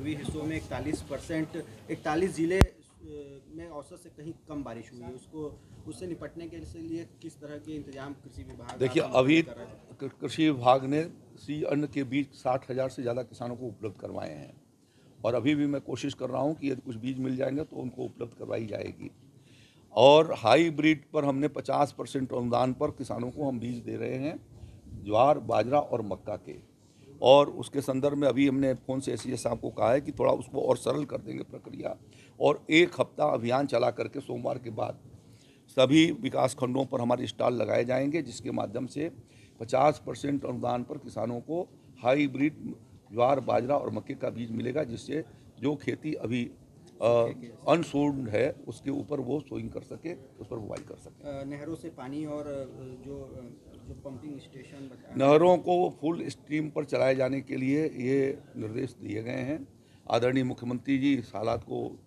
पूर्वी हिस्सों में 41% 41 जिले में औसत से कहीं कम बारिश हुई है, उससे निपटने के लिए किस तरह के इंतजाम कृषि विभाग देखिए, अभी कृषि विभाग ने सी अन्न के बीज 60,000 से ज़्यादा किसानों को उपलब्ध करवाए हैं और अभी भी मैं कोशिश कर रहा हूं कि यदि कुछ बीज मिल जाएंगे तो उनको उपलब्ध करवाई जाएगी। और हाईब्रिड पर हमने 50% अनुदान पर किसानों को हम बीज दे रहे हैं, ज्वार, बाजरा और मक्का के। और उसके संदर्भ में अभी हमने फ़ोन से एसडीएम साहब को कहा है कि थोड़ा उसको और सरल कर देंगे प्रक्रिया, और 1 हफ्ता अभियान चला करके सोमवार के बाद सभी विकास खंडों पर हमारे स्टॉल लगाए जाएंगे, जिसके माध्यम से 50% अनुदान पर किसानों को हाईब्रिड ज्वार, बाजरा और मक्के का बीज मिलेगा, जिससे जो खेती अभी अनसोल्ड है उसके ऊपर वो सोइंग कर सके, उस पर बुआई कर सके। नहरों से पानी और जो पंपिंग स्टेशन, नहरों को फुल स्ट्रीम पर चलाए जाने के लिए ये निर्देश दिए गए हैं। आदरणीय मुख्यमंत्री जी इस हालात को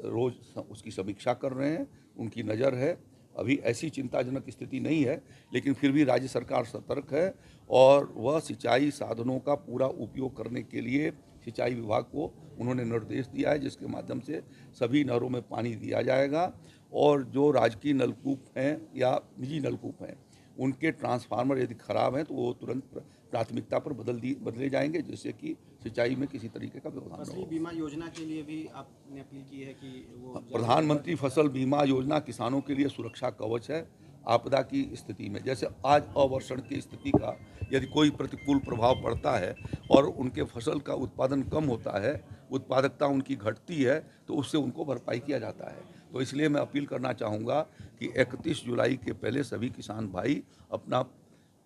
रोज़ उसकी समीक्षा कर रहे हैं, उनकी नज़र है। अभी ऐसी चिंताजनक स्थिति नहीं है, लेकिन फिर भी राज्य सरकार सतर्क है और वह सिंचाई साधनों का पूरा उपयोग करने के लिए सिंचाई विभाग को उन्होंने निर्देश दिया है, जिसके माध्यम से सभी नहरों में पानी दिया जाएगा। और जो राजकीय नलकूप हैं या निजी नलकूप हैं, उनके ट्रांसफार्मर यदि खराब हैं तो वो तुरंत प्राथमिकता पर बदले जाएंगे, जिससे कि सिंचाई में किसी तरीके का व्यवधान न हो। बीमा योजना के लिए भी आपने अपील की है कि वो प्रधानमंत्री फसल बीमा योजना किसानों के लिए सुरक्षा कवच है। आपदा की स्थिति में, जैसे आज अवर्षण की स्थिति का यदि कोई प्रतिकूल प्रभाव पड़ता है और उनके फसल का उत्पादन कम होता है, उत्पादकता उनकी घटती है, तो उससे उनको भरपाई किया जाता है। तो इसलिए मैं अपील करना चाहूँगा कि 31 जुलाई के पहले सभी किसान भाई अपना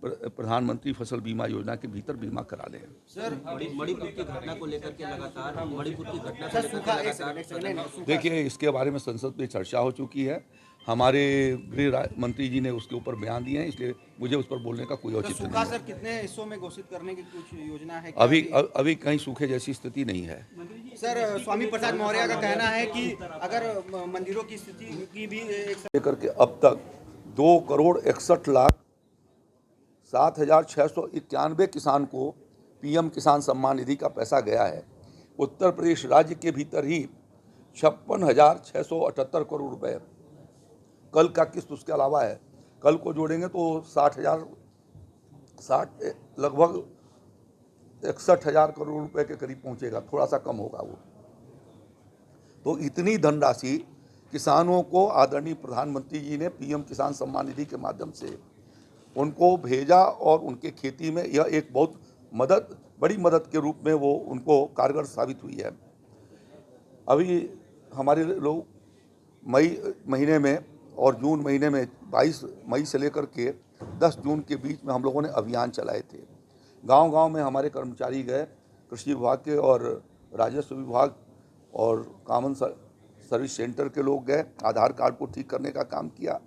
प्रधानमंत्री फसल बीमा योजना के भीतर बीमा करा लें। सर, मणिपुर की घटना को लेकर के लगातार मणिपुर की घटना को लेकर देखिए, इसके बारे में संसद में चर्चा हो चुकी है। हमारे गृह मंत्री जी ने उसके ऊपर बयान दिए हैं, इसलिए मुझे उस पर बोलने का कोई औचित्य नहीं है। सर, कितने हिस्सों में घोषित करने की कुछ योजना है? अभी कहीं सूखे जैसी स्थिति नहीं है। सर, स्वामी प्रसाद मौर्य का कहना है कि अगर मंदिरों की स्थिति की भी लेकर के अब तक 2,61,07,691 किसान को पीएम किसान सम्मान निधि का पैसा गया है। उत्तर प्रदेश राज्य के भीतर ही 56,678 करोड़ रुपए कल का किस्त उसके अलावा है। कल को जोड़ेंगे तो 60 लगभग 61,000 करोड़ रुपए के करीब पहुंचेगा, थोड़ा सा कम होगा वो। तो इतनी धनराशि किसानों को आदरणीय प्रधानमंत्री जी ने पीएम किसान सम्मान निधि के माध्यम से उनको भेजा और उनके खेती में यह एक बहुत बड़ी मदद के रूप में वो उनको कारगर साबित हुई है। अभी हमारे लोग मई महीने में और जून महीने में 22 मई से लेकर के 10 जून के बीच में हम लोगों ने अभियान चलाए थे। गांव-गांव में हमारे कर्मचारी गए, कृषि विभाग के और राजस्व विभाग और कॉमन सर्विस सेंटर के लोग गए, आधार कार्ड को ठीक करने का काम किया,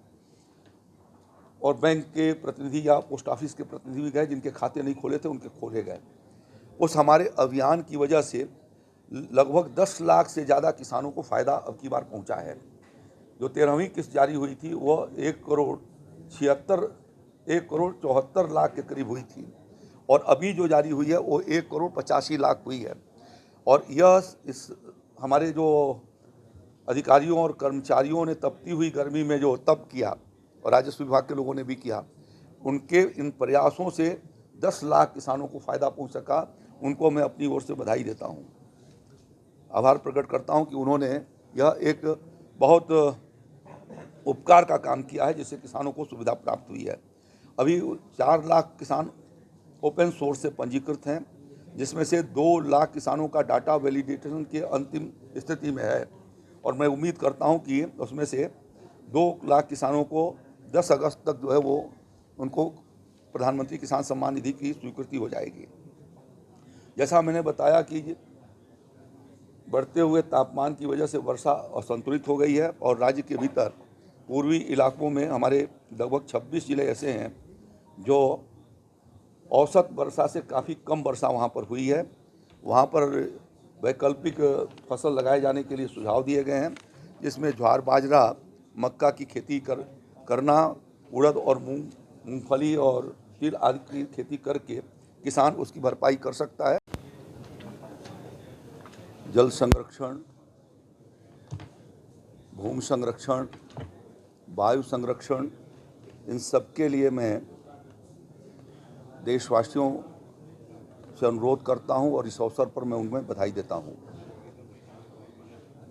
और बैंक के प्रतिनिधि या पोस्ट ऑफिस के प्रतिनिधि भी गए, जिनके खाते नहीं खोले थे उनके खोले गए। उस हमारे अभियान की वजह से लगभग 10 लाख से ज़्यादा किसानों को फ़ायदा अब की बार पहुंचा है। जो 13वीं किस्त जारी हुई थी वह 1,74 लाख के करीब हुई थी, और अभी जो जारी हुई है वो 1,85 लाख हुई है। और यह इस हमारे जो अधिकारियों और कर्मचारियों ने तपती हुई गर्मी में जो तप किया, और राजस्व विभाग के लोगों ने भी किया, उनके इन प्रयासों से 10 लाख किसानों को फ़ायदा पहुंच सका। उनको मैं अपनी ओर से बधाई देता हूं, आभार प्रकट करता हूं कि उन्होंने यह एक बहुत उपकार का काम किया है, जिससे किसानों को सुविधा प्राप्त हुई है। अभी 4 लाख किसान ओपन सोर्स से पंजीकृत हैं, जिसमें से 2 लाख किसानों का डाटा वैलिडेशन के अंतिम स्थिति में है, और मैं उम्मीद करता हूं कि उसमें से 2 लाख किसानों को 10 अगस्त तक जो है वो उनको प्रधानमंत्री किसान सम्मान निधि की स्वीकृति हो जाएगी। जैसा मैंने बताया कि बढ़ते हुए तापमान की वजह से वर्षा असंतुलित हो गई है, और राज्य के भीतर पूर्वी इलाकों में हमारे लगभग 26 जिले ऐसे हैं जो औसत वर्षा से काफ़ी कम वर्षा वहाँ पर हुई है। वहाँ पर वैकल्पिक फसल लगाए जाने के लिए सुझाव दिए गए हैं, जिसमें ज्वार, बाजरा, मक्का की खेती करना, उड़द और मूंगफली और तिल आदि की खेती करके किसान उसकी भरपाई कर सकता है। जल संरक्षण, भूमि संरक्षण, वायु संरक्षण, इन सब के लिए मैं देशवासियों से अनुरोध करता हूं और इस अवसर पर मैं उनमें बधाई देता हूं।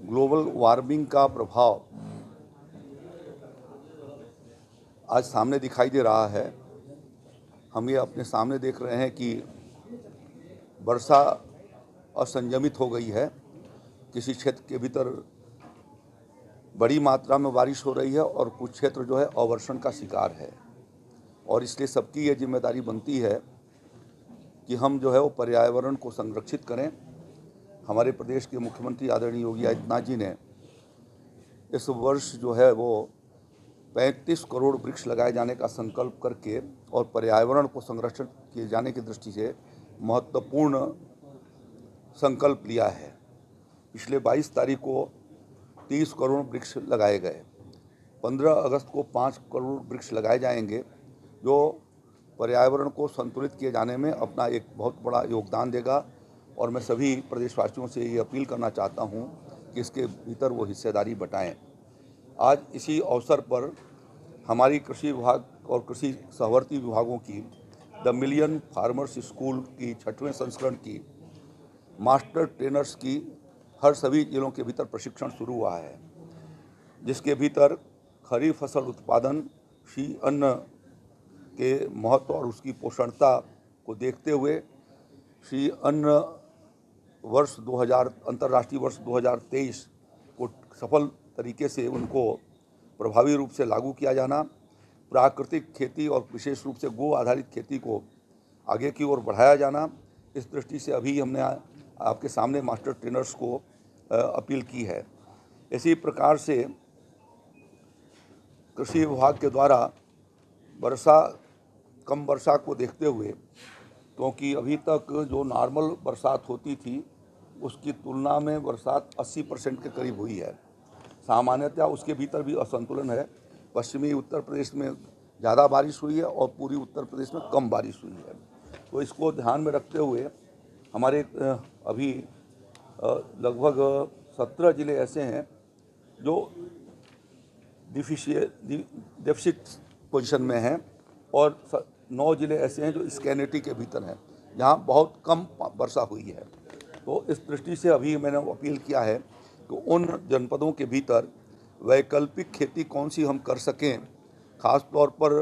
ग्लोबल वार्मिंग का प्रभाव आज सामने दिखाई दे रहा है। हम ये अपने सामने देख रहे हैं कि वर्षा असंयमित हो गई है। किसी क्षेत्र के भीतर बड़ी मात्रा में बारिश हो रही है और कुछ क्षेत्र जो है अवर्षण का शिकार है, और इसलिए सबकी ये जिम्मेदारी बनती है कि हम जो है वो पर्यावरण को संरक्षित करें। हमारे प्रदेश के मुख्यमंत्री आदरणीय योगी आदित्यनाथ जी ने इस वर्ष जो है वो 35 करोड़ वृक्ष लगाए जाने का संकल्प करके और पर्यावरण को संरक्षण किए जाने की दृष्टि से महत्वपूर्ण संकल्प लिया है। पिछले 22 तारीख को 30 करोड़ वृक्ष लगाए गए। 15 अगस्त को 5 करोड़ वृक्ष लगाए जाएंगे, जो पर्यावरण को संतुलित किए जाने में अपना एक बहुत बड़ा योगदान देगा। और मैं सभी प्रदेशवासियों से ये अपील करना चाहता हूँ कि इसके भीतर वो हिस्सेदारी बटाएं। आज इसी अवसर पर हमारी कृषि विभाग और कृषि सहवर्ती विभागों की द मिलियन फार्मर्स स्कूल की 6वें संस्करण की मास्टर ट्रेनर्स की हर सभी जिलों के भीतर प्रशिक्षण शुरू हुआ है, जिसके भीतर खरीफ फसल उत्पादन, कृषि अन्न के महत्व और उसकी पोषणता को देखते हुए कृषि अन्न वर्ष 2000 अंतर्राष्ट्रीय वर्ष 2023 को सफल तरीके से उनको प्रभावी रूप से लागू किया जाना, प्राकृतिक खेती और विशेष रूप से गो आधारित खेती को आगे की ओर बढ़ाया जाना, इस दृष्टि से अभी हमने आपके सामने मास्टर ट्रेनर्स को अपील की है। इसी प्रकार से कृषि विभाग के द्वारा कम वर्षा को देखते हुए, क्योंकि अभी तक जो नॉर्मल बरसात होती थी उसकी तुलना में बरसात 80% के करीब हुई है। सामान्यतः उसके भीतर भी असंतुलन है। पश्चिमी उत्तर प्रदेश में ज़्यादा बारिश हुई है और पूर्वी उत्तर प्रदेश में कम बारिश हुई है। तो इसको ध्यान में रखते हुए हमारे अभी लगभग 17 जिले ऐसे हैं जो डेफिसिट पोजीशन में हैं और 9 जिले ऐसे हैं जो स्कैनिटी के भीतर हैं, जहां बहुत कम वर्षा हुई है। तो इस दृष्टि से अभी मैंने अपील किया है कि उन जनपदों के भीतर वैकल्पिक खेती कौन सी हम कर सकें। ख़ास तौर पर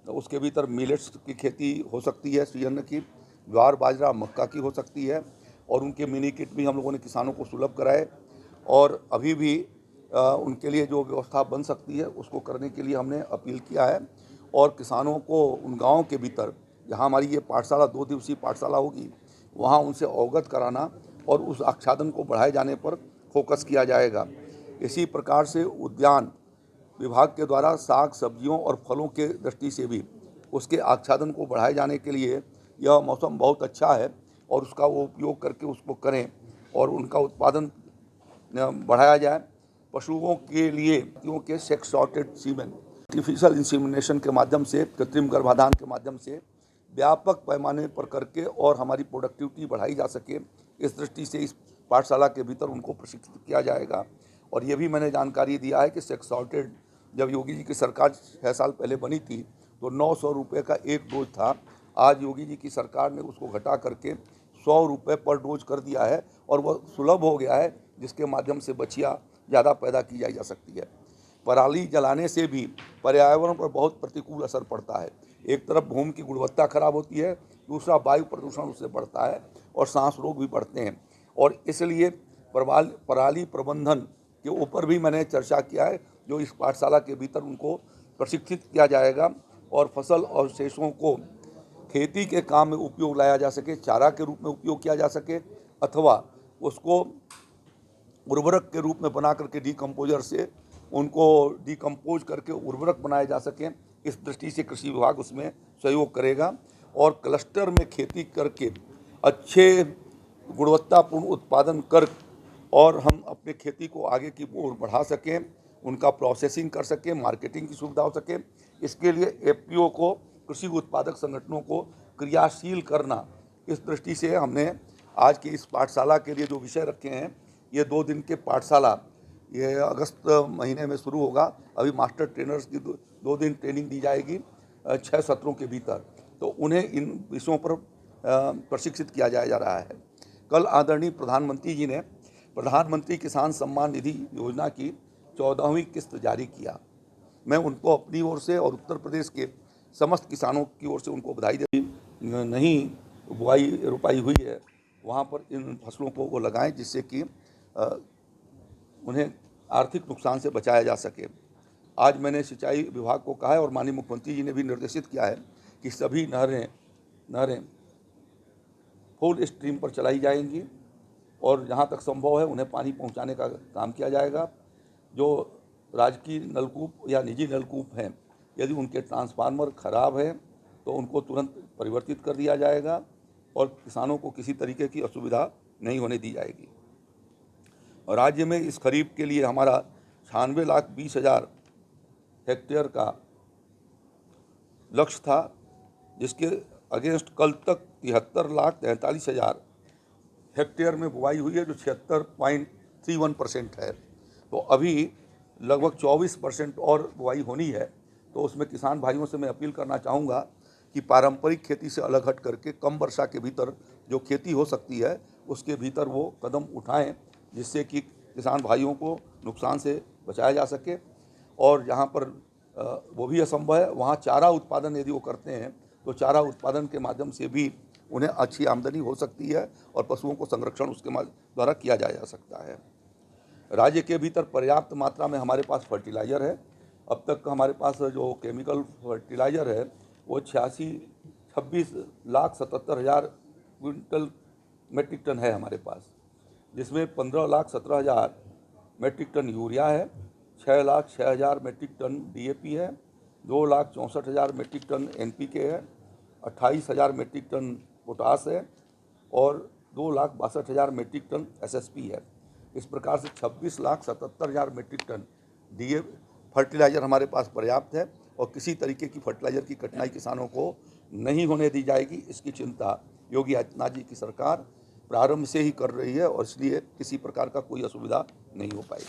उसके भीतर मिलेट्स की खेती हो सकती है, अन्न की, ज्वार बाजरा मक्का की हो सकती है, और उनके मिनी किट भी हम लोगों ने किसानों को सुलभ कराए। और अभी भी उनके लिए जो व्यवस्था बन सकती है उसको करने के लिए हमने अपील किया है। और किसानों को उन गाँव के भीतर जहाँ हमारी ये पाठशाला 2 दिवसीय पाठशाला होगी, वहाँ उनसे अवगत कराना और उस आच्छादन को बढ़ाए जाने पर फोकस किया जाएगा। इसी प्रकार से उद्यान विभाग के द्वारा साग सब्जियों और फलों के दृष्टि से भी उसके आच्छादन को बढ़ाए जाने के लिए यह मौसम बहुत अच्छा है और उसका वो उपयोग करके उसको करें और उनका उत्पादन बढ़ाया जाए। पशुओं के लिए क्योंकि सेक्स सॉर्टेड सीमेन, आर्टिफिशियल इंसेमिनेशन के माध्यम से, कृत्रिम गर्भाधान के माध्यम से व्यापक पैमाने पर करके और हमारी प्रोडक्टिविटी बढ़ाई जा सके, इस दृष्टि से इस पाठशाला के भीतर उनको प्रशिक्षित किया जाएगा। और ये भी मैंने जानकारी दिया है कि सेक्स सॉर्टेड जब योगी जी की सरकार 6 साल पहले बनी थी तो 900 रुपये का एक डोज था। आज योगी जी की सरकार ने उसको घटा करके 100 रुपये पर डोज कर दिया है और वह सुलभ हो गया है, जिसके माध्यम से बछिया ज़्यादा पैदा की जा सकती है। पराली जलाने से भी पर्यावरण पर बहुत प्रतिकूल असर पड़ता है। एक तरफ भूमि की गुणवत्ता खराब होती है, दूसरा वायु प्रदूषण उससे बढ़ता है और सांस रोग भी बढ़ते हैं। और इसलिए पराली प्रबंधन के ऊपर भी मैंने चर्चा किया है, जो इस पाठशाला के भीतर उनको प्रशिक्षित किया जाएगा और फसल अवशेषों को खेती के काम में उपयोग लाया जा सके, चारा के रूप में उपयोग किया जा सके, अथवा उसको उर्वरक के रूप में बना करके डीकम्पोजर से उनको डीकम्पोज करके उर्वरक बनाए जा सकें। इस दृष्टि से कृषि विभाग उसमें सहयोग करेगा और क्लस्टर में खेती करके अच्छे गुणवत्तापूर्ण उत्पादन कर और हम अपने खेती को आगे की ओर बढ़ा सकें, उनका प्रोसेसिंग कर सकें, मार्केटिंग की सुविधा हो सके। इसके लिए एफपीओ को, कृषि उत्पादक संगठनों को क्रियाशील करना, इस दृष्टि से हमने आज की इस पाठशाला के लिए जो विषय रखे हैं, ये 2 दिन के पाठशाला ये अगस्त महीने में शुरू होगा। अभी मास्टर ट्रेनर्स की 2 दिन ट्रेनिंग दी जाएगी 6 सत्रों के भीतर, तो उन्हें इन विषयों पर प्रशिक्षित किया जा रहा है। कल आदरणीय प्रधानमंत्री जी ने प्रधानमंत्री किसान सम्मान निधि योजना की 14वीं किस्त जारी किया। मैं उनको अपनी ओर से और उत्तर प्रदेश के समस्त किसानों की ओर से उनको बधाई देती। नहीं बुआई रोपाई हुई है वहाँ पर इन फसलों को वो लगाएं, जिससे कि उन्हें आर्थिक नुकसान से बचाया जा सके। आज मैंने सिंचाई विभाग को कहा है और माननीय मुख्यमंत्री जी ने भी निर्देशित किया है कि सभी नहरें फुल स्ट्रीम पर चलाई जाएंगी और जहाँ तक संभव है उन्हें पानी पहुँचाने का काम किया जाएगा। जो राजकीय नलकूप या निजी नलकूप हैं, यदि उनके ट्रांसफार्मर खराब है तो उनको तुरंत परिवर्तित कर दिया जाएगा और किसानों को किसी तरीके की असुविधा नहीं होने दी जाएगी। और राज्य में इस खरीफ के लिए हमारा 96,20,000 हेक्टेयर का लक्ष्य था, जिसके अगेंस्ट कल तक 73,43,000 हेक्टेयर में बुआई हुई है, जो 76.31% है। तो अभी लगभग 24% और बुआई होनी है। तो उसमें किसान भाइयों से मैं अपील करना चाहूँगा कि पारंपरिक खेती से अलग हट करके कम वर्षा के भीतर जो खेती हो सकती है उसके भीतर वो कदम उठाएं, जिससे कि किसान भाइयों को नुकसान से बचाया जा सके। और जहाँ पर वो भी असंभव है वहाँ चारा उत्पादन यदि वो करते हैं तो चारा उत्पादन के माध्यम से भी उन्हें अच्छी आमदनी हो सकती है और पशुओं को संरक्षण उसके द्वारा किया जा सकता है। राज्य के भीतर पर्याप्त मात्रा में हमारे पास फर्टिलाइज़र है। अब तक हमारे पास जो केमिकल फर्टिलाइज़र है वो 26,77,000 क्विंटल मेट्रिक टन है हमारे पास, जिसमें 15,17,000 मेट्रिक टन यूरिया है, 6,06,000 मेट्रिक टन DAP है, 2,64,000 मेट्रिक टन NPK है, 28,000 मेट्रिक टन पोटास है और 2,62,000 मेट्रिक टन SSP है। इस प्रकार से 26,77,000 मेट्रिक टन DAP फर्टिलाइज़र हमारे पास पर्याप्त है और किसी तरीके की फर्टिलाइज़र की कठिनाई किसानों को नहीं होने दी जाएगी। इसकी चिंता योगी आदित्यनाथ जी की सरकार प्रारंभ से ही कर रही है और इसलिए किसी प्रकार का कोई असुविधा नहीं हो पाएगी।